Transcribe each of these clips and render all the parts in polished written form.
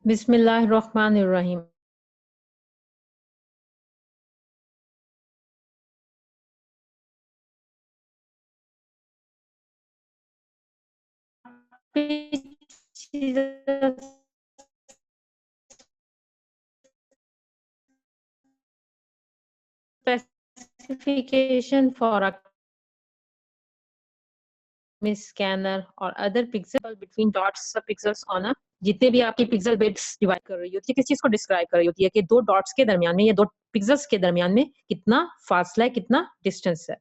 बिस्मिल्लाहिर्रहमानिर्रहीम। Specification for a scanner or other pixel between dots pixels on a जितने भी आपकी पिक्सल बिट्स डिवाइड कर रही होती है, किस चीज को डिस्क्राइब कर रही होती है कि दो डॉट्स के दरमियान में या दो पिक्सल्स के दरमियान में कितना फासला है, कितना डिस्टेंस है।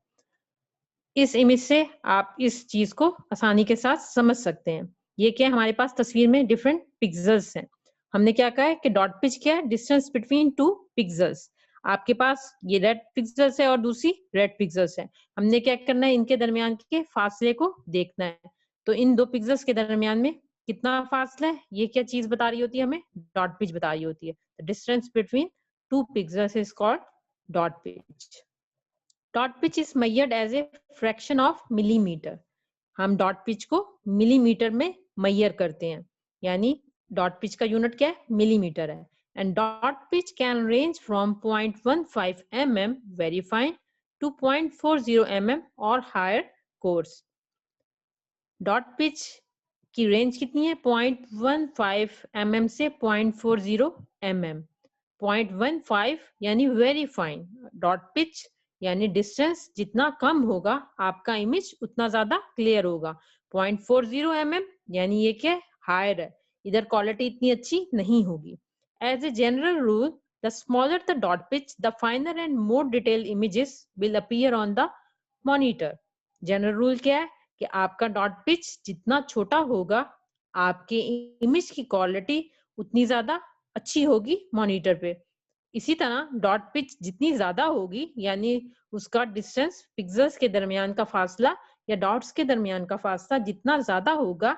इस इमेज से आप इस चीज को आसानी के साथ समझ सकते हैं। ये क्या, हमारे पास तस्वीर में डिफरेंट पिक्सल्स हैं। हमने क्या कहा है कि डॉट पिच क्या है, डिस्टेंस बिटवीन टू पिक्सल्स। आपके पास ये रेड पिक्सल्स है और दूसरी रेड पिक्सल्स है। हमने क्या करना है, इनके दरमियान के फासले को देखना है। तो इन दो पिक्सल्स के दरमियान में कितना फासला है, ये क्या चीज बता रही होती है, हमें डॉट पिच बता रही होती है। Distance between two pixels is called dot pitch. Dot pitch is measured as a fraction of millimetre. हम डॉट पिच को मिलीमीटर में मेजर करते हैं, यानी डॉट पिच का यूनिट क्या है, मिलीमीटर है। And dot pitch can range from 0.15 mm very fine to 0.40 mm और हायर कोर्स। डॉट पिच की रेंज कितनी है, 0.15 mm से 0.40 mm। 0.15 यानी वेरी फाइन। डॉट पिच यानी डिस्टेंस जितना कम होगा आपका इमेज उतना ज्यादा क्लियर होगा। 0.40 mm यानी ये क्या, हायर है, इधर क्वालिटी इतनी अच्छी नहीं होगी। As a general rule, the smaller the dot pitch, the finer and more detailed images will appear on the monitor. General rule क्या है कि आपका डॉट पिच जितना छोटा होगा, आपके इमेज की क्वालिटी उतनी ज्यादा अच्छी होगी मॉनिटर पे। इसी तरह डॉट पिच जितनी ज्यादा होगी, यानी उसका डिस्टेंस पिक्सल्स के दरमियान का फासला या डॉट्स के दरमियान का फासला जितना ज्यादा होगा,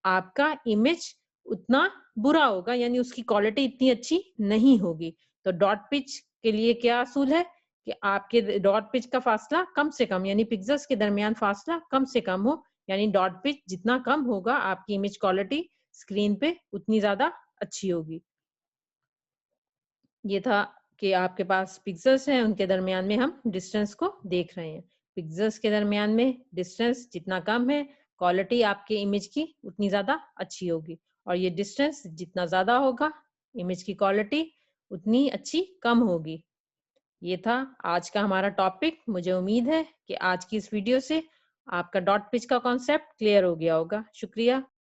आपका इमेज उतना बुरा होगा, यानी उसकी क्वालिटी इतनी अच्छी नहीं होगी। तो डॉट पिच के लिए क्या असूल है कि आपके डॉट पिच का फासला कम से कम, यानी पिक्सल्स के दरमियान फासला कम से कम हो, यानी डॉट पिच जितना कम होगा आपकी इमेज क्वालिटी स्क्रीन पे उतनी ज्यादा अच्छी होगी। ये था कि आपके पास पिक्सल्स हैं, उनके दरमियान में हम डिस्टेंस को देख रहे हैं। पिक्सल्स के दरमियान में डिस्टेंस जितना कम है, क्वालिटी आपके इमेज की उतनी ज्यादा अच्छी होगी, और ये डिस्टेंस जितना ज्यादा होगा, इमेज की क्वालिटी उतनी अच्छी कम होगी। ये था आज का हमारा टॉपिक। मुझे उम्मीद है कि आज की इस वीडियो से आपका डॉट पिच का कॉन्सेप्ट क्लियर हो गया होगा। शुक्रिया।